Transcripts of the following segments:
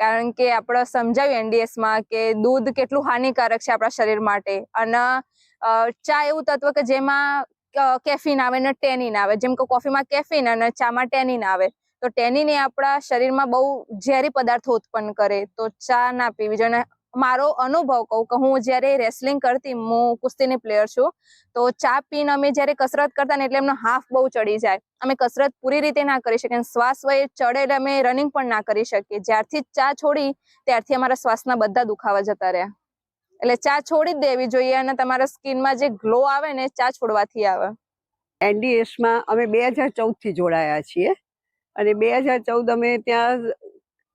કારણ કે આપણે સમજાવ્યું NDS માં કે દૂધ કેટલું હાનિકારક છે આપણા શરીર માટે, અને ચા એવું તત્વ કે જેમાં કેફીન આવે ને ટેનિન આવે. જેમ કે કોફીમાં કેફીન અને ચામાં ટેનિન આવે, તો ટેનિન એ આપણા શરીરમાં બહુ ઝેરી પદાર્થો ઉત્પન્ન કરે, તો ચા ના પીવી જોઈએ. મારો અનુભવ કહું કે હું જ્યારે રેસલિંગ કરતી, હું કુસ્તીની પ્લેયર છું, તો ચા પીને અમે જ્યારે કસરત કરતા ને એટલે એમનો હાફ બહુ ચડી જાય, અમે કસરત પૂરી રીતે ના કરી શકીએ, શ્વાસ વયે ચડે એટલે અમે રનિંગ પણ ના કરી શકીએ. જ્યારથી ચા છોડી ત્યારથી અમારા શ્વાસના બધા દુખાવા જતા રહ્યા. એટલે ચા છોડી જ દેવી જોઈએ, અને તમારા સ્કિનમાં જે ગ્લો આવે ને ચા છોડવાથી આવે. NDS-માં અમે 2014થી જોડાયા છીએ, અને 2014 અમે ત્યાં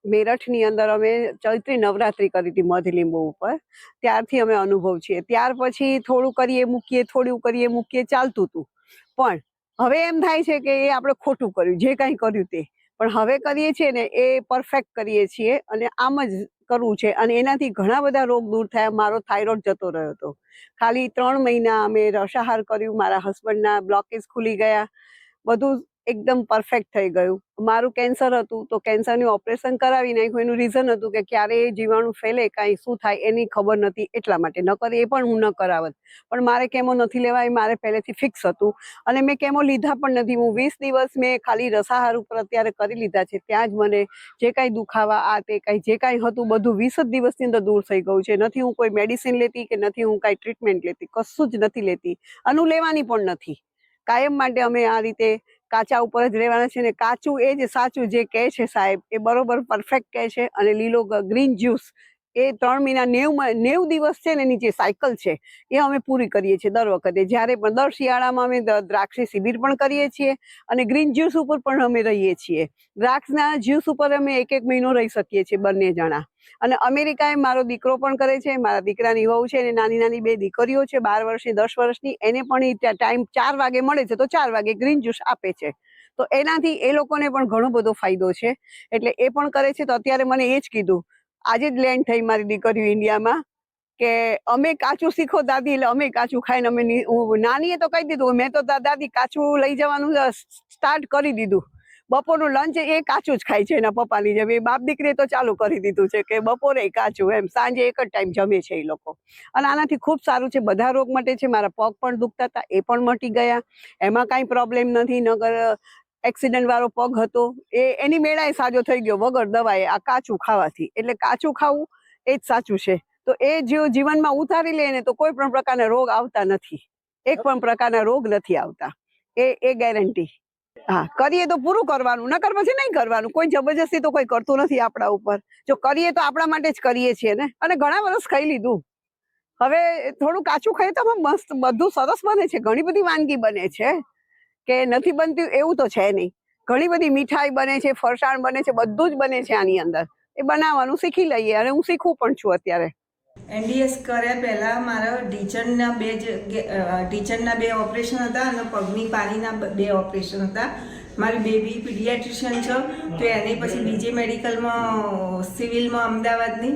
મેરઠની અંદર અમે ચૈત્રી નવરાત્રી કરી હતી મધલીંબુ ઉપર. ત્યારથી અમે અનુભવ છીએ. ત્યાર પછી થોડું કરીએ મૂકીએ, થોડું કરીએ મૂકીએ ચાલતું હતું. પણ હવે એમ થાય છે કે એ આપણે ખોટું કર્યું, જે કાંઈ કર્યું તે. પણ હવે કરીએ છીએ ને એ પરફેક્ટ કરીએ છીએ, અને આમ જ કરવું છે. અને એનાથી ઘણા બધા રોગ દૂર થયા. મારો થાઇરોઇડ જતો રહ્યો હતો. ખાલી 3 મહિના અમે રસાહાર કર્યું, મારા હસબન્ડના બ્લોકેજ ખુલી ગયા, બધું એકદમ પરફેક્ટ થઈ ગયું. મારું કેન્સર હતું, તો કેન્સરનું ઓપરેશન કરાવી નાખ્યું. એનું રીઝન હતું કે ક્યારે એ જીવાણુ ફેલે, કાંઈ શું થાય એની ખબર નથી, એટલા માટે. નકર એ પણ હું ન કરાવત. પણ મારે કેમો નથી લેવા, એ મારે પહેલેથી ફિક્સ હતું, અને મેં કેમો લીધા પણ નથી. હું 20 દિવસ મેં ખાલી રસાહાર ઉપર અત્યારે કરી લીધા છે. ત્યાં જ મને જે કાંઈ દુખાવા આ તે કાંઈ જે કાંઈ હતું બધું 20 જ દિવસની અંદર દૂર થઈ ગયું છે. નથી હું કોઈ મેડિસિન લેતી કે નથી હું કાંઈ ટ્રીટમેન્ટ લેતી, કશું જ નથી લેતી, અને લેવાની પણ નથી. કાયમ માટે અમે આ રીતે કાચા ઉપર જ રહેવાના છે. ને કાચું એ જ સાચું જે કહે છે સાહેબ, એ બરોબર પરફેક્ટ કહે છે. અને લીલો ગ્રીન જ્યુસ એ 3 મહિના 90 દિવસ છે ને એની જે સાયકલ છે એ અમે પૂરી કરીએ છીએ દર વખતે. જ્યારે પણ દર શિયાળામાં અમે દ્રાક્ષી શિબિર પણ કરીએ છીએ, અને ગ્રીન જ્યુસ ઉપર પણ અમે રહીએ છીએ. દ્રાક્ષના જ્યુસ ઉપર અમે 1 મહિનો રહી શકીએ છીએ બંને જણા. અને અમેરિકાએ મારો દીકરો પણ કરે છે, મારા દીકરાની વહુ છે, અને નાની 2 દીકરીઓ છે, 12 વર્ષની 10 વર્ષની. એને પણ ટાઈમ 4 વાગે મળે છે તો 4 વાગે ગ્રીન જ્યુસ આપે છે. તો એનાથી એ લોકોને પણ ઘણો બધો ફાયદો છે, એટલે એ પણ કરે છે. તો અત્યારે મને એ જ કીધું, આજે જ લેન્ડ થઈ મારી દીકરીઓ ઇન્ડિયામાં, કે અમે કાચું શીખો દાદી, એટલે અમે કાચું ખાઈને અમે નાનીએ તો કહી દીધું, મેં તો દાદી કાચું લઈ જવાનું સ્ટાર્ટ કરી દીધું. બપોરનું લંચ એ કાચું જ ખાય છે એના પપ્પાની જેમ. એ બાપ દીકરીએ તો ચાલુ કરી દીધું છે કે બપોરે કાચું, એમ સાંજે એક જ ટાઈમ જમે છે એ લોકો. અને આનાથી ખૂબ સારું છે, બધા રોગ મટે છે. મારા પગ પણ દુખતા હતા, એ પણ મટી ગયા, એમાં કાંઈ પ્રોબ્લેમ નથી. નગર એક્સિડન્ટ વાળો પગ હતો એની મેળાએ સાજો થઈ ગયો વગર દવાએ, આ કાચું ખાવાથી. એટલે કાચું ખાવું એ જ સાચું છે. તો એ જો જીવનમાં ઉતારી લે ને તો કોઈ પણ પ્રકારના રોગ આવતા નથી, એક પણ પ્રકારના રોગ નથી આવતા, એ ગેરંટી. હા, કરીએ તો પૂરું કરવાનું, નકર પછી નહીં કરવાનું. કોઈ જબરજસ્તી તો કોઈ કરતું નથી આપણા ઉપર. જો કરીએ તો આપણા માટે જ કરીએ છીએ ને. અને ઘણા વર્ષ ખાઈ લીધું, હવે થોડું કાચું ખાઈએ તો મસ્ત બધું સરસ બને છે. ઘણી બધી વાનગી બને છે, કે નથી બનતી એવું તો છે નહીં. ઘણી બધી મીઠાઈ બને છે, ફરસાણ બને છે, બધું જ બને છે આની અંદર. એ બનાવવાનું શીખી લઈએ, અને હું શીખું પણ છું અત્યારે. NDS કર્યા પહેલાં મારા ઢીંચણના 2 ઓપરેશન હતા, અને પગની પાનીના 2 ઓપરેશન હતા. મારી બેબી પીડિયાટ્રિશિયન છે, તો એને પછી બીજે મેડિકલમાં સિવિલમાં અમદાવાદની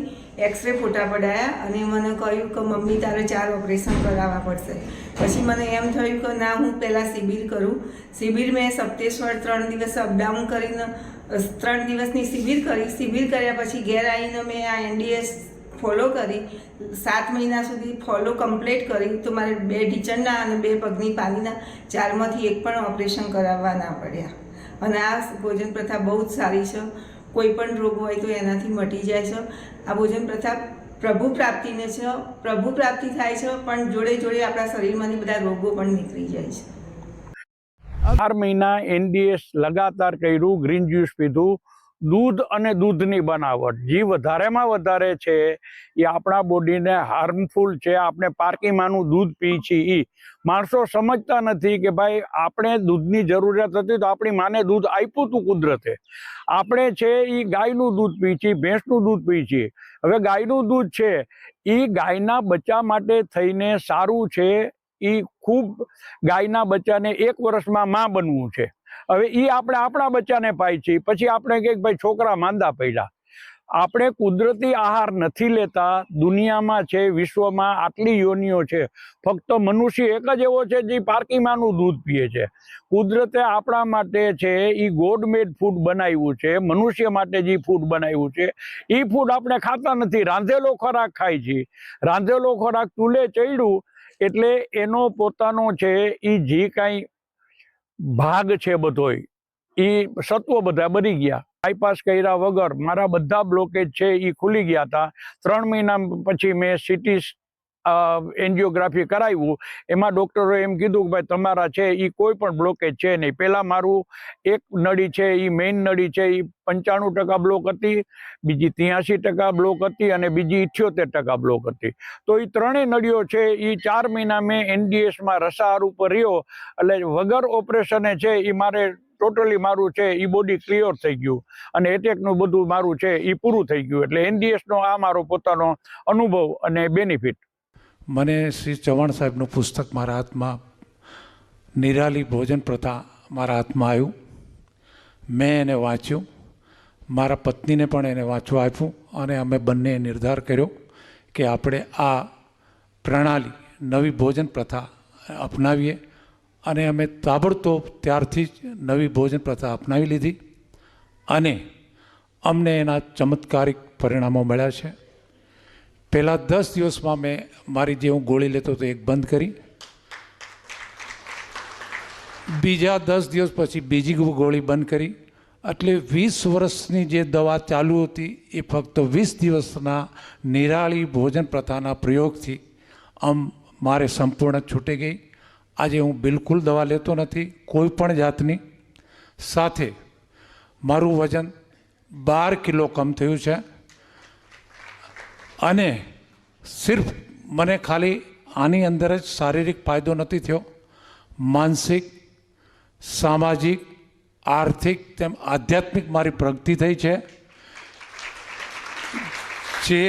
એક્સરે ફોટા પડાયા, અને મને કહ્યું કે મમ્મી તારે 4 ઓપરેશન કરાવવા પડશે. પછી મને એમ થયું કે ના, હું પહેલાં શિબિર કરું. શિબિર મેં સપ્તેશ્વર 3 દિવસ અપડાઉન કરીને 3 દિવસની શિબિર કરી. શિબિર કર્યા પછી ઘેર આવીને મેં આ NDS ફોલો કરી. 7 મહિના સુધી ફોલો કમ્પ્લીટ કરી, તો મારે 2 ઢીંચણના અને 2 પગની પાનીના 4માંથી 1 પણ ઓપરેશન કરાવવા ના પડ્યા. અને આ ભોજન પ્રથા બહુ જ સારી છે. કોઈ પણ રોગ હોય તો એનાથી મટી જાય છે. આ ભોજન પ્રથા પ્રભુ પ્રાપ્તિને છે. પ્રભુ પ્રાપ્તિ થાય છે, પણ જોડે જોડે આપણા શરીરમાંથી બધા રોગો પણ નીકળી જાય છે. 4 મહિના NDS લગાતાર કર્યું, ગ્રીન જ્યુસ પીધું. દૂધ અને દૂધની બનાવટ જે વધારેમાં વધારે છે એ આપણા બોડીને હાર્મફુલ છે. આપણે પારકીમાંનું દૂધ પીએ છીએ. માણસો સમજતા નથી કે ભાઈ આપણે દૂધની જરૂરિયાત હતી તો આપણી માને દૂધ આપ્યું હતું કુદરતે. આપણે છે એ ગાયનું દૂધ પીએ છીએ, ભેંસનું દૂધ પીએ છીએ. હવે ગાયનું દૂધ છે એ ગાયના બચ્ચા માટે થઈને સારું છે. એ ખૂબ ગાયના બચ્ચાને 1 વર્ષમાં માં બનવું છે. હવે એ આપણે આપણા બચ્ચાને પાય છીએ, પછી આપણે કહીએ ભાઈ છોકરા માંદા પડ્યા. આપણે કુદરતી આહાર નથી લેતા. દુનિયામાં છે, વિશ્વમાં આટલી યોનિઓ છે, ફક્ત મનુષ્ય એક જ એવો છે જે પારકીમાંનું દૂધ પીએ છે. કુદરતે આપણા માટે છે એ ગોડ મેડ ફૂડ બનાવ્યું છે, મનુષ્ય માટે જે ફૂડ બનાવ્યું છે એ ફૂડ આપણે ખાતા નથી, રાંધેલો ખોરાક ખાય છે. રાંધેલો ખોરાક ચૂલે ચડ્યું એટલે એનો પોતાનો છે એ જે કાંઈ ભાગ છે બધોય એ સત્વ બધા બની ગયા. બાયપાસ કર્યા વગર મારા બધા બ્લોકેજ છે એ ખુલી ગયા હતા. 3 મહિના પછી મેં સીટી એન્જિયોગ્રાફી કરાવ્યું. એમાં ડૉક્ટરોએ એમ કીધું કે ભાઈ તમારા છે એ કોઈ પણ બ્લોકેજ છે નહીં. પહેલાં મારું એક નળી છે એ મેઇન નળી છે એ 95% બ્લોક હતી, બીજી 83% બ્લોક હતી અને બીજી 78% બ્લોક હતી. તો એ ત્રણેય નળીઓ છે એ 4 મહિના મેં એનડીએસમાં રસાહાર ઉપર રહ્યો. એટલે વગર ઓપરેશને છે એ મારે ટોટલી મારું છે એ બોડી ક્લિયર થઈ ગયું અને એટેકનું બધું મારું છે એ પૂરું થઈ ગયું. એટલે એનડીએસનો આ મારો પોતાનો અનુભવ અને બેનિફિટ. મને શ્રી ચૌહાણ સાહેબનું પુસ્તક મારા હાથમાં, નિરાલી ભોજન પ્રથા મારા હાથમાં આવ્યું. મેં એને વાંચ્યું, મારા પત્નીને પણ એને વાંચવા આપ્યું અને અમે બંને નિર્ધાર કર્યો કે આપણે આ પ્રણાલી, નવી ભોજન પ્રથા અપનાવીએ. અને અમે તાબડતોબ ત્યારથી જ નવી ભોજન પ્રથા અપનાવી લીધી અને અમને એના ચમત્કારિક પરિણામો મળ્યા છે. પહેલાં 10 દિવસમાં મેં મારી જે હું ગોળી લેતો હતો એક બંધ કરી, બીજા 10 દિવસ પછી બીજી ગોળી બંધ કરી. એટલે 20 વર્ષની જે દવા ચાલુ હતી એ ફક્ત 20 દિવસના નિરાળી ભોજન પ્રથાના પ્રયોગથી મારે સંપૂર્ણ છૂટી ગઈ. આજે હું બિલકુલ દવા લેતો નથી કોઈ પણ જાતની. સાથે મારું વજન 12 કિલો કમ થયું છે અને સિર્ફ મને ખાલી આની અંદર જ શારીરિક ફાયદો નથી થયો, માનસિક, સામાજિક, આર્થિક તેમ આધ્યાત્મિક મારી પ્રગતિ થઈ છે, જે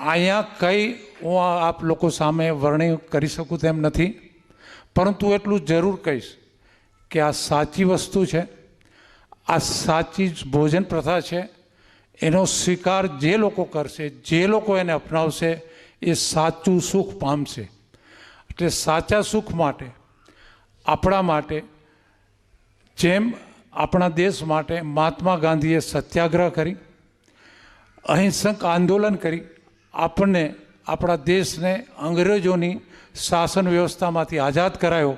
અહીંયા કંઈ હું આપ લોકો સામે વર્ણન કરી શકું તેમ નથી. પરંતુ એટલું જરૂર કહીશ કે આ સાચી વસ્તુ છે, આ સાચી ભોજન પ્રથા છે. એનો સ્વીકાર જે લોકો કરશે, જે લોકો એને અપનાવશે એ સાચું સુખ પામશે. એટલે સાચા સુખ માટે, આપણા માટે, જેમ આપણા દેશ માટે મહાત્મા ગાંધીએ સત્યાગ્રહ કરી, અહિંસક આંદોલન કરી, આપણને આપણા દેશને અંગ્રેજોની શાસન વ્યવસ્થામાંથી આઝાદ કરાયો,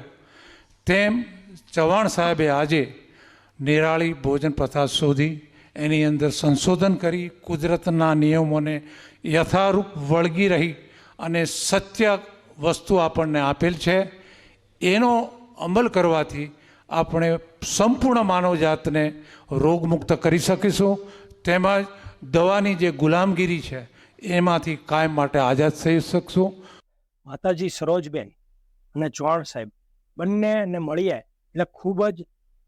તેમ ચૌહાણ સાહેબે આજે નિરાળી ભોજન પ્રથા શોધી, એની અંદર સંશોધન કરી, કુદરતના નિયમોને યથારૂપ વળગી રહી અને સત્ય વસ્તુ આપણને આપેલ છે. એનો અમલ કરવાથી આપણે સંપૂર્ણ માનવજાતને રોગમુક્ત કરી શકીશું. તેમજ દવાની જે ગુલામગીરી છે એમાંથી કાયમ માટે આઝાદ થઈ શકશું. માતાજી સરોજબેન અને ચૌહાણ સાહેબ બંનેને મળીએ એટલે ખૂબ જ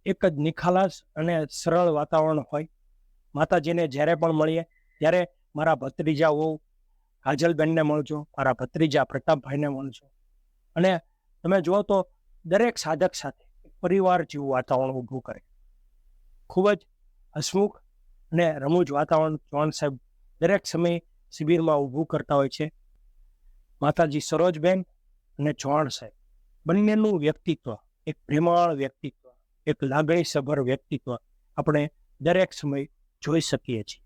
એક જ નિખાલસ અને સરળ વાતાવરણ હોય. માતાજીને જ્યારે પણ મળીએ ત્યારે મારા ભત્રીજા વહુ કાજલબેનને મળજો, મારા ભત્રીજા પ્રતાપભાઈને મળજો. અને તમે જુઓ તો દરેક સાધક સાથે પરિવાર જેવું વાતાવરણ ઊભું કરે. ખૂબ જ હસમુખ અને રમૂજ વાતાવરણ ચૌહાણ સાહેબ દરેક સમયે શિબિરમાં ઊભું કરતા હોય છે. માતાજી સરોજબેન અને ચૌહાણ સાહેબ બંનેનું વ્યક્તિત્વ એક પ્રેમાળ વ્યક્તિત્વ, એક લાગણીસભર વ્યક્તિત્વ આપણે દરેક સમય જોઈ શકીએ છીએ.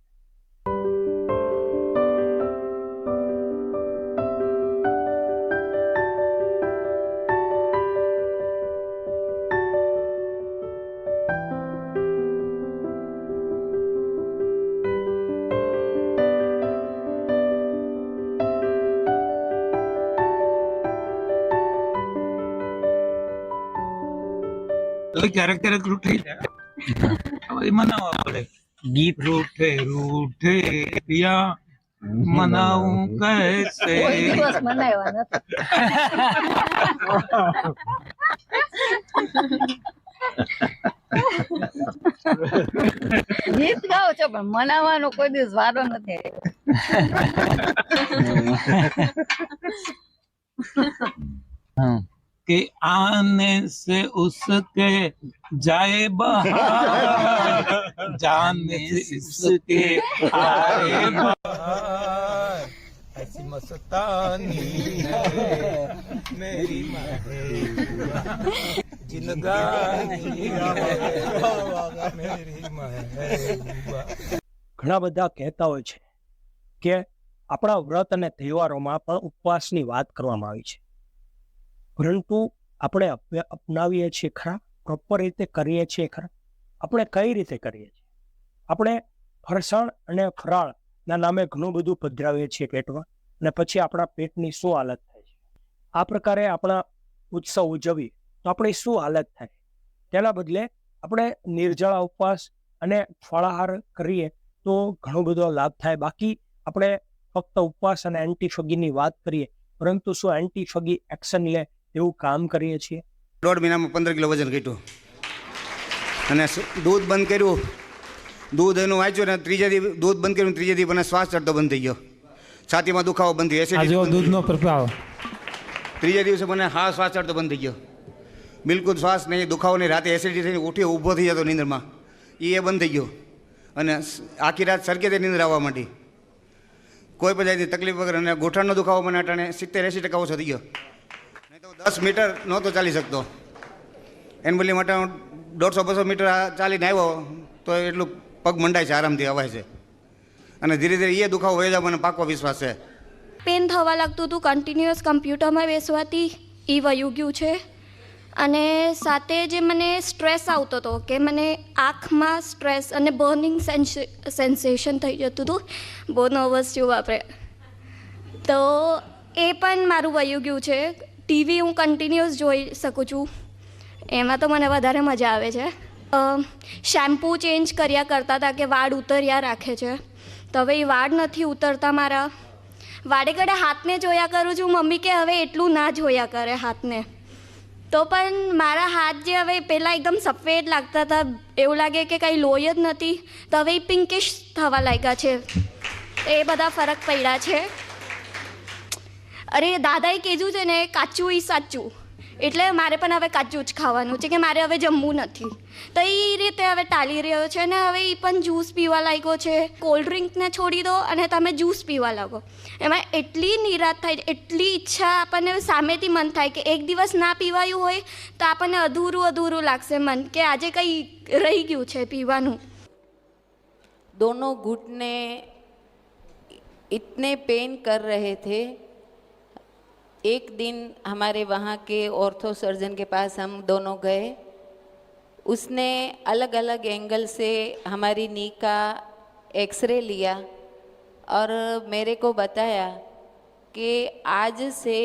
ક્યારેક ક્યારેક રૂઠી જાય, મનાવવા પડે. ગીત રૂઠે પિયા મનાવું કૈસે. ગીત ગાઓ છો પણ મનાવવાનો કોઈ દિવસ વારો નથી. कि आने से उसके जाए बहार, जाने से उसके आए बहार, ऐसी मस्तानी है मेरी महबूबा, जिंदगानी है मेरी महबूबा। ઘણા બધા કહેતા હોય છે કે આપણા વ્રત અને તહેવારોમાં પણ ઉપવાસની વાત કરવામાં આવી છે, પરંતુ આપણે અપનાવીએ છીએ ખરા? પ્રોપર રીતે કરીએ છીએ ખરા? આપણે કઈ રીતે કરીએ છીએ? આપણે ફરસાણ અને ફરાળના નામે ઘણું બધું પધરાવીએ છીએ પેટમાં, અને પછી આપણા પેટની શું હાલત થાય છે? આ પ્રકારે આપણા ઉત્સવ ઉજવીએ તો આપણી શું હાલત થાય? તેના બદલે આપણે નિર્જળા ઉપવાસ અને ફળાહાર કરીએ તો ઘણો બધો લાભ થાય. બાકી આપણે ફક્ત ઉપવાસ અને એન્ટીફગીની વાત કરીએ, પરંતુ શું એન્ટીફગી એક્શન લે એવું કામ કરીએ છીએ? 1.5 મહિનામાં 15 કિલો વજન ઘટ્યું અને દૂધ બંધ કર્યું, દૂધ એનું વાંચ્યું ને ત્રીજે દી દૂધ બંધ કર્યું, ત્રીજે દી મને શ્વાસ ચડતો બંધ થઈ ગયો, છાતીમાં દુખાવો બંધ થયો, એસિડિટી દૂધનો પ્રભાવ. ત્રીજે દિવસે મને હા શ્વાસ ચડતો બંધ થઈ ગયો, બિલકુલ શ્વાસ નહીં, દુખાવો નહીં. રાતે એસિડિટી થઈને ઉઠી ઊભો થઈ જતો નીંદરમાં, એ બંધ થઈ ગયો અને આખી રાત સરખેથી નીંદર આવવા માંડી, કોઈ પણ જાતની તકલીફ વગર. અને ગોઠણનો દુખાવો મને અટાણે 70-80% ઓછો થઈ ગયો. નહીં તો 10 મીટર નહોતો ચાલી શકતો, એને બદલે માટે 150-200 મીટર ચાલીને આવ્યો તો એટલું પગ મંડાય છે, આરામથી અવાય છે. અને ધીરે ધીરે એ દુખાવો વહી જાય, મને પાકો વિશ્વાસ છે. પેન થવા લાગતું હતું કન્ટિન્યુઅસ કમ્પ્યુટરમાં બેસવાથી, એ વયું ગયું છે. અને સાથે જે મને સ્ટ્રેસ આવતો હતો કે મને આંખમાં સ્ટ્રેસ અને બર્નિંગ સેન્સેશન થઈ જતું હતું, બહુ નર્વસ છું બાપરે, તો એ પણ મારું વયું ગયું છે. ટીવી હું કન્ટિન્યુઅસ જોઈ શકું છું, એમાં તો મને વધારે મજા આવે છે. શેમ્પૂ ચેન્જ કર્યા કરતા હતા કે વાળ ઉતર્યા રાખે છે, તો હવે એ વાળ નથી ઉતરતા મારા. વાડે ઘડે હાથને જોયા કરું છું, મમ્મી કે હવે એટલું ના જોયા કરે હાથને, તો પણ મારા હાથ જે હવે પહેલાં એકદમ સફેદ લાગતા હતા, એવું લાગે કે કંઈ લોહી જ નથી, તો હવે એ પિંકિશ થવા લાગ્યા છે. એ બધા ફરક પડ્યા છે. અરે દાદાએ કીધું છે ને, કાચું એ સાચું, એટલે મારે પણ હવે કાચું જ ખાવાનું છે, કે મારે હવે જમવું નથી. તો એ રીતે હવે ટાળી રહ્યો છે ને હવે એ પણ જ્યુસ પીવા લાગ્યો છે. કોલ્ડ ડ્રિંકને છોડી દો અને તમે જ્યુસ પીવા લાગો, એમાં એટલી નિરાશ થાય, એટલી ઈચ્છા આપણને સામેથી મન થાય કે એક દિવસ ના પીવાયું હોય તો આપણને અધૂરું અધૂરું લાગશે મન, કે આજે કંઈ રહી ગયું છે પીવાનું. दोनों घुटने इतने पेन कर रहे थे. एक दिन हमारे वहाँ के ऑर्थो सर्जन के पास हम दोनों गए. उसने अलग अलग एंगल से हमारी नी का एक्सरे लिया और मेरे को बताया कि आज से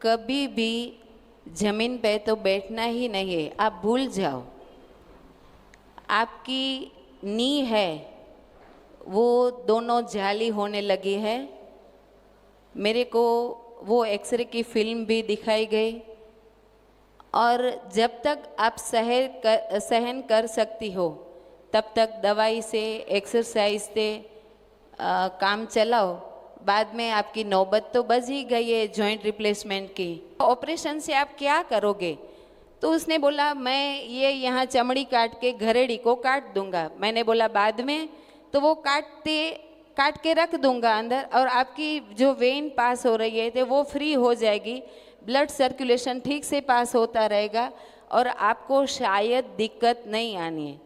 कभी भी ज़मीन पे तो बैठना ही नहीं है, आप भूल जाओ. आपकी नी है वो दोनों जाली होने लगी है. मेरे को वो एक्सरे की फिल्म भी दिखाई गई. और जब तक आप सहन कर सकती हो तब तक दवाई से एक्सरसाइज से काम चलाओ. बाद में आपकी नौबत तो बच ही गई है जॉइंट रिप्लेसमेंट की. ऑपरेशन से आप क्या करोगे? तो उसने बोला मैं ये यहाँ चमड़ी काट के घरेड़ी को काट दूंगा. मैंने बोला बाद में, तो वो काट के रख दूंगा अंदर, और आपकी जो वेन पास हो रही है तो वो फ्री हो जाएगी, ब्लड सर्कुलेशन ठीक से पास होता रहेगा और आपको शायद दिक्कत नहीं आनी है.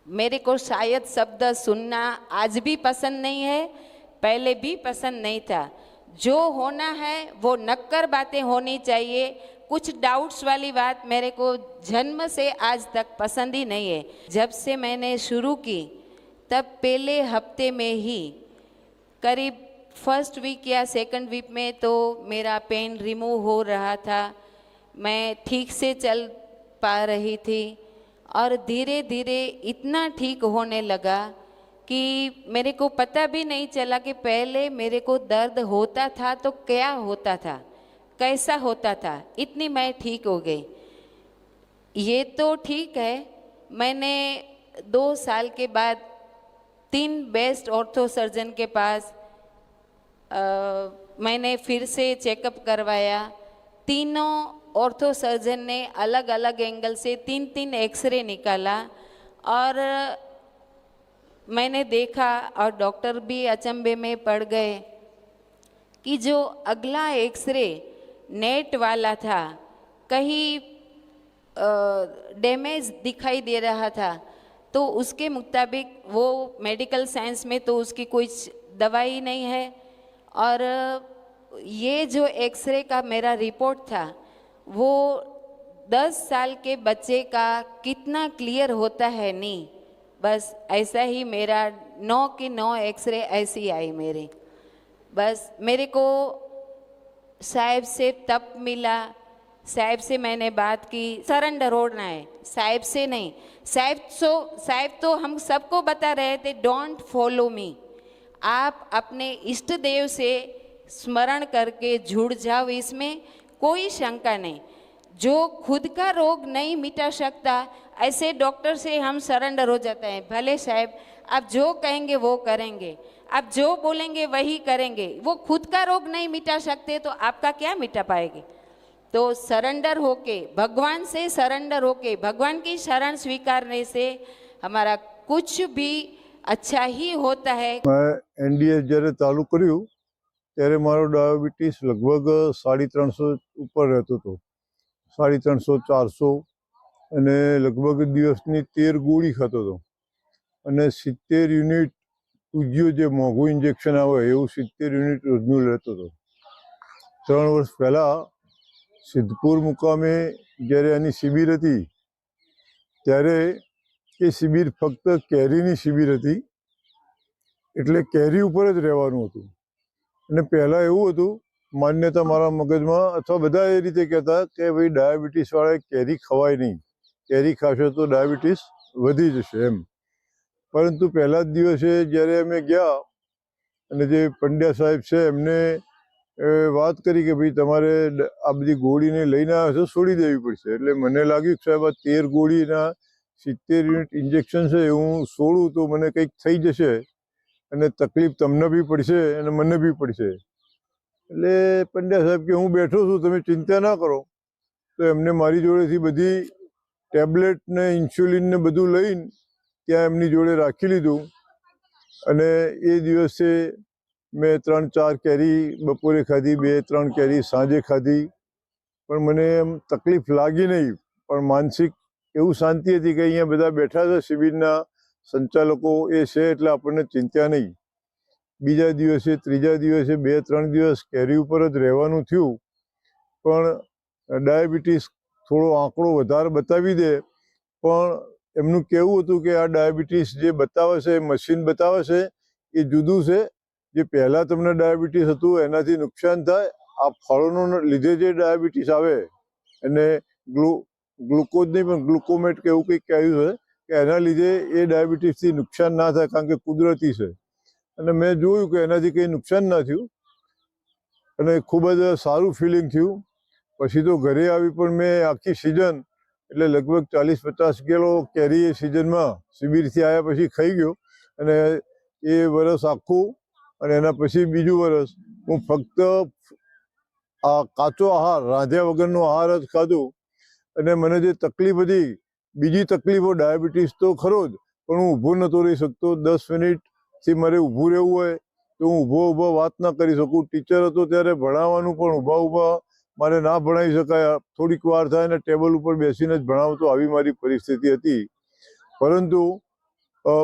मेरे को शायद शब्द सुनना आज भी पसंद नहीं है, पहले भी पसंद नहीं था. जो होना है वो नक्कर बातें होनी चाहिए. कुछ डाउट्स वाली बात मेरे को जन्म से आज तक पसंद ही नहीं है. जब से मैंने शुरू की तब पहले हफ्ते में ही करीब फर्स्ट वीक या सेकंड वीक में तो मेरा पेन रिमूव हो रहा था, मैं ठीक से चल पा रही थी. और धीरे धीरे इतना ठीक होने लगा कि मेरे को पता भी नहीं चला कि पहले मेरे को दर्द होता था तो क्या होता था, कैसा होता था. इतनी मैं ठीक हो गई. ये तो ठीक है. मैंने 2 साल के बाद 3 बेस्ट ऑर्थो सर्जन के पास मैंने फिर से चेकअप करवाया. तीनों ऑर्थो सर्जन ने अलग अलग एंगल से 3-3 एक्सरे निकाला और मैंने देखा और डॉक्टर भी अचंभे में पड़ गए कि जो अगला एक्सरे नेट वाला था कहीं डैमेज दिखाई दे रहा था, तो उसके मुताबिक वो मेडिकल साइंस में तो उसकी कोई दवाई नहीं है। और ये जो एक्सरे का मेरा रिपोर्ट था वो 10 साल के बच्चे का कितना क्लियर होता है नहीं, बस ऐसा ही मेरा 9 की 9 एक्सरे ऐसी आई मेरी। बस मेरे को साहब से तब मिला, साहब से मैंने बात की, सरेंडर होना है, साहब से नहीं। साहब तो हम सबको बता रहे थे डोंट फॉलो मी, आप अपने इष्ट देव से स्मरण करके जुड़ जाओ, इसमें कोई शंका नहीं। जो खुद का रोग नहीं मिटा सकता ऐसे डॉक्टर से हम सरेंडर हो जाते हैं। भले साहब आप जो कहेंगे वो करेंगे, आप जो बोलेंगे वही करेंगे, वो खुद का रोग नहीं मिटा सकते तो आपका क्या मिटा पाएंगे। तो सरेंडर होके, भगवान से सरेंडर होके, भगवान की शरण स्वीकारने से हमारा कुछ भी अच्छा ही होता है। मैं एनडीएस જ્યારે ચાલુ કર્યું ત્યારે મારો ડાયાબિટીસ લગભગ 350 ઉપર રહેતો હતો, 350 400, અને લગભગ દિવસની 13 ગોળી ખાતો હતો અને 70 યુનિટ ઉજ્યો જે મોંઘું ઇન્જેક્શન આવે એવું 70 યુનિટ રોજનું લેતો હતો। 3 વર્ષ પહેલાં સિદ્ધપુર મુકામે જ્યારે આની શિબિર હતી ત્યારે એ શિબિર ફક્ત કેરીની શિબિર હતી, એટલે કેરી ઉપર જ રહેવાનું હતું। અને પહેલાં એવું હતું, માન્યતા મારા મગજમાં અથવા બધા એ રીતે કહેતા કે ભાઈ ડાયાબિટીસવાળાએ કેરી ખવાય નહીં, કેરી ખાશો તો ડાયાબિટીસ વધી જશે એમ। પરંતુ પહેલા જ દિવસે જ્યારે અમે ગયા અને જે પંડ્યા સાહેબ છે એમને વાત કરી કે ભાઈ તમારે આ બધી ગોળીને લઈને આવ્યા છો છોડી દેવી પડશે। એટલે મને લાગ્યું કે સાહેબ આ 13 ગોળીના 70 યુનિટ ઇન્જેક્શન છે હું છોડું તો મને કંઈક થઈ જશે અને તકલીફ તમને બી પડશે અને મને બી પડશે। એટલે પંડ્યા સાહેબ કે હું બેઠો છું, તમે ચિંતા ના કરો। તો એમને મારી જોડેથી બધી ટેબ્લેટ ને ઇન્સ્યુલિન ને બધું લઈને ત્યાં એમની જોડે રાખી લીધું અને એ દિવસે મેં 3-4 કેરી બપોરે ખાધી, 2-3 કેરી સાંજે ખાધી, પણ મને એમ તકલીફ લાગી નહીં। પણ માનસિક એવું શાંતિ હતી કે અહીંયા બધા બેઠા છે શિબિરના સંચાલકો એ છે એટલે આપણને ચિંતા નહીં। બીજા દિવસે, ત્રીજા દિવસે 2-3 દિવસ કેરી ઉપર જ રહેવાનું થયું, પણ ડાયાબિટીસ થોડો આંકડો વધારે બતાવી દે, પણ એમનું કહેવું હતું કે આ ડાયાબિટીસ જે બતાવે છે મશીન બતાવે છે એ જુદું છે, જે પહેલાં તમને ડાયાબિટીસ હતું એનાથી નુકસાન થાય, આ ફળોનો લીધે જે ડાયાબિટીસ આવે અને ગ્લુકોઝ નહીં પણ ગ્લુકોમેટ કે એવું કંઈક કહ્યું છે કે એના લીધે એ ડાયાબિટીસથી નુકસાન ના થાય કારણ કે કુદરતી છે। અને મેં જોયું કે એનાથી કંઈ નુકસાન ના થયું અને ખૂબ જ સારું ફિલિંગ થયું। પછી તો ઘરે આવી પણ મેં આખી સિઝન એટલે લગભગ 40-50 કિલો કેરી એ સિઝનમાં શિબિરથી આવ્યા પછી ખાઈ ગયો અને એ વરસ આખું અને એના પછી બીજું વરસ હું ફક્ત આ કાચો આહાર, રાંધ્યા વગરનો આહાર જ ખાધું। અને મને જે તકલીફ હતી, બીજી તકલીફો ડાયાબિટીસ તો ખરો જ, પણ હું ઊભો નહોતો રહી શકતો। 10 મિનિટથી મારે ઊભું રહેવું હોય તો હું ઊભો વાત ના કરી શકું। ટીચર હતો ત્યારે ભણાવવાનું પણ ઊભા મારે ના ભણાવી શકાય, થોડીક વાર થાય ને ટેબલ ઉપર બેસીને જ ભણાવતો, આવી મારી પરિસ્થિતિ હતી। પરંતુ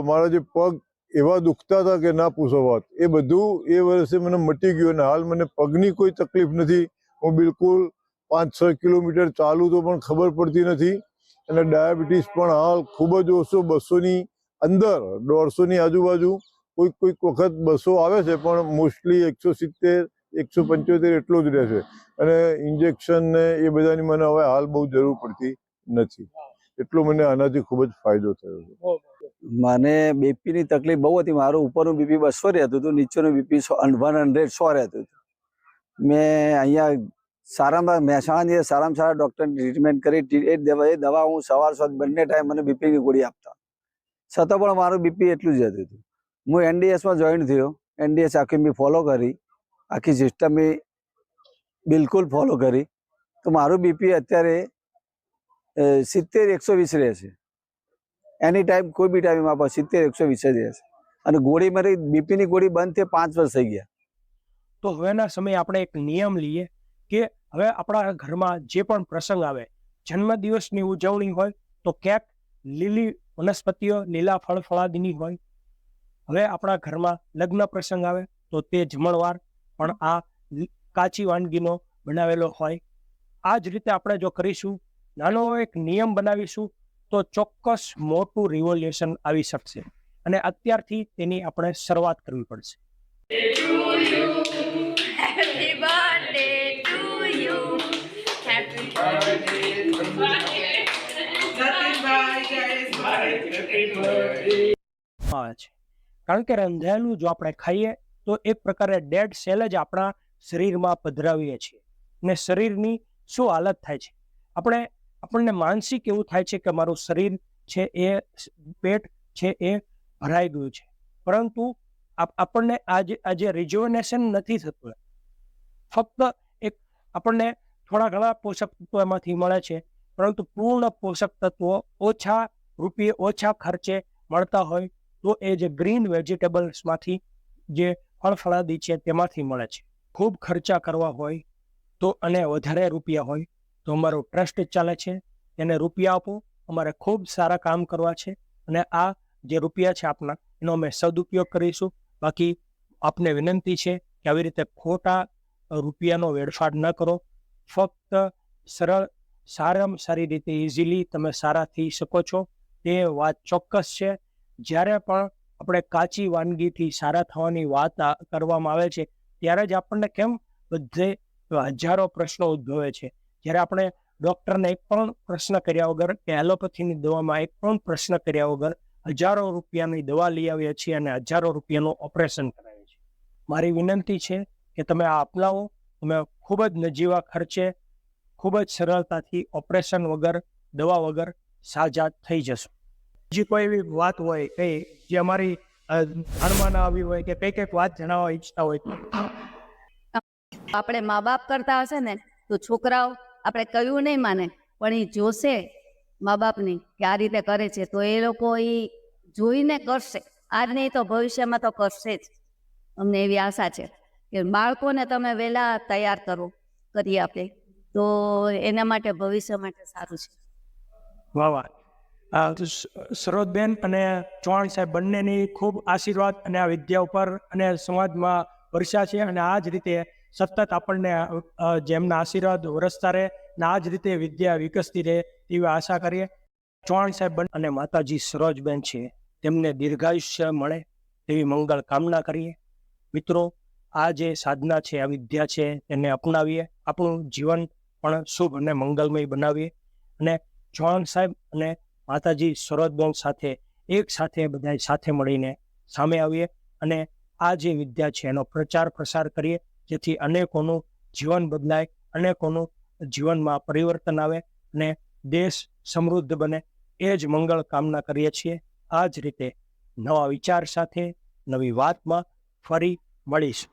મારા જે પગ એવા દુખતા હતા કે ના પૂછો વાત, એ બધું એ વર્ષે મને મટી ગયું અને હાલ મને પગની કોઈ તકલીફ નથી। હું બિલકુલ 5-6 કિલોમીટર ચાલું તો પણ ખબર પડતી નથી અને ડાયાબિટીસ પણ હાલ ખૂબ જ ઓછો, 200ની અંદર, 150ની આજુબાજુ, કોઈક વખત 200 આવે છે પણ મોસ્ટલી 170-175 એટલો જ રહે છે। અને ઇન્જેક્શન ને એ બધાની મને હવે હાલ બહુ જરૂર પડતી નથી, એટલો મને આનાથી ખૂબ જ ફાયદો થયો છે। મને બીપીની તકલીફ બહુ હતી, મારું ઉપરનું બીપી 200 રહેતું હતું, નીચેનું બીપી 100 રહેતું હતું। મેં અહીંયા સારામાં મહેસાણાની સારામાં સારા ડૉક્ટરની ટ્રીટમેન્ટ કરી, એ દવા હું સવાર સાંજ બંને ટાઈમ મને બીપીની ગોળી આપતા, છતાં પણ મારું બીપી એટલું જ રહેતું હતું। હું એનડીએસમાં જોઈન થયો, એનડીએસ આખી મેં ફોલો કરી, આખી સિસ્ટમ મેં બિલકુલ ફોલો કરી તો મારું બીપી અત્યારે 70-120 રહે છે. એની ટાઈમ કોઈ બી ટાઈમ માપો 70-120 રહે છે. અને ગોળી મારી બીપીની ગોળી બંધ થઈ 5 વર્ષ થઈ ગયા. તો હવેના સમયે આપણે એક નિયમ લઈએ કે હવે આપણા ઘરમાં જે પણ પ્રસંગ આવે, જન્મદિવસની ઉજવણી હોય તો ક્યાંક લીલી વનસ્પતિઓ, લીલા ફળ ફળાદીની હોય. હવે આપણા ઘરમાં લગ્ન પ્રસંગ આવે તો તે જમણવાર પણ આ કાચી વાનગીનો બનાવેલો હોય. આ જ રીતે આપણે જો કરીશું, નાનો એક નિયમ બનાવીશું તો ચોક્કસ મોટું રિવોલ્યુશન આવી શકશે. અને અત્યારથી તેની આપણે શરૂઆત કરવી પડશે. Happy birthday to you. Happy birthday to you. આવે છે કારણ કે રંધાયેલું જો આપણે ખાઈએ તો એક પ્રકારે ડેડ સેલ જ આપણા શરીરમાં પધરાવીએ છીએ ને શરીરની શું હાલત થાય છે. આપણને માનસિક એવું થાય છે કે મારું શરીર છે એ પેટ છે એ ભરાઈ ગયું છે, પરંતુ આપણને આજે રિજુવેનેશન નથી થતું. ફક્ત એક આપણને થોડા ઘણા પોષક તત્વો એમાંથી મળે છે, પરંતુ પૂર્ણ પોષક તત્વો ઓછા રૂપિયે ઓછા ખર્ચે મળતા હોય તો એ જે ગ્રીન વેજીટેબલ્સમાંથી જે ફળફળાદી છે તેમાંથી મળે છે. ખૂબ ખર્ચા કરવા હોય તો અને વધારે રૂપિયા હોય તો અમારો ટ્રસ્ટ ચાલે છે, એને રૂપિયા આપો, અમારે ખૂબ સારા કામ કરવા છે અને આ જે રૂપિયા છે આપના એનો અમે સદુપયોગ કરીશું. બાકી આપને વિનંતી છે કે આવી રીતે ખોટા રૂપિયાનો વેડફાટ ન કરો. ફક્ત સરળ સારામાં સારી રીતે ઇઝીલી તમે સારા થઈ શકો છો તે વાત ચોક્કસ છે. જ્યારે પણ આપણે કાચી વાનગીથી સારા થવાની વાત કરવામાં આવે છે ત્યારે જ આપણને કેમ બધે હજારો પ્રશ્નો ઉદ્ભવે છે. જ્યારે આપણે ડૉક્ટરને એક પણ પ્રશ્ન કર્યા વગર કે એલોપેથીની દવામાં એક પણ પ્રશ્ન કર્યા વગર હજારો રૂપિયાની દવા લઈ આવીએ છીએ અને હજારો રૂપિયાનું ઓપરેશન કરાવીએ છીએ. મારી વિનંતી છે કે તમે આ અપનાવો. તમે ખૂબ જ નજીવા ખર્ચે ખૂબ જ સરળતાથી ઓપરેશન વગર, દવા વગર સાજા થઈ જશો. બીજી કોઈ એવી વાત હોય કઈ જે અમારી ધ્યાનમાં ના આવી હોય કે કંઈક વાત જણાવવા ઈચ્છતા હોય? આપણે મા બાપ કરતા હશે ને તો છોકરાઓ આપણે કહ્યું નહીં માને, પણ એ જોશે મા બાપની કે આ રીતે કરે છે તો એ લોકો એ જોઈને કરશે. આજ નહીં તો ભવિષ્યમાં તો કરશે જ. અમને એવી આશા છે કે બાળકોને તમે વહેલા તૈયાર કરી આપે તો એના માટે ભવિષ્ય માટે સારું છે. વાહ વાહ. સરોજબેન અને ચૌહાણ સાહેબ બંનેની ખૂબ આશીર્વાદ અને આ વિદ્યા ઉપર અને સમાજમાં વર્ષા છે અને આ જ રીતે સતત આપણને જેમના આશીર્વાદ વરસતા રહે અને આ જ રીતે વિદ્યા વિકસતી રહે તેવી આશા કરીએ. ચૌહાણ સાહેબ અને માતાજી સરોજબેન છે તેમને દીર્ઘાયુષ્ય મળે તેવી મંગળ કામના કરીએ. મિત્રો, આ જે સાધના છે, આ વિદ્યા છે, તેને અપનાવીએ, આપણું જીવન પણ શુભ અને મંગલમય બનાવીએ અને ચૌહાણ સાહેબ અને માતાજી સરોજબેન સાથે એક સાથે બધા સાથે મળીને સામે આવીએ અને આ જે વિદ્યા છે એનો પ્રચાર પ્રસાર કરીએ, જેથી અનેકોનું જીવન બદલાય, અનેકોનું જીવનમાં પરિવર્તન આવે અને દેશ સમૃદ્ધ બને. એ જ મંગળ કામના કરીએ છીએ. આ જ રીતે નવા વિચાર સાથે નવી વાતમાં ફરી મળીશું.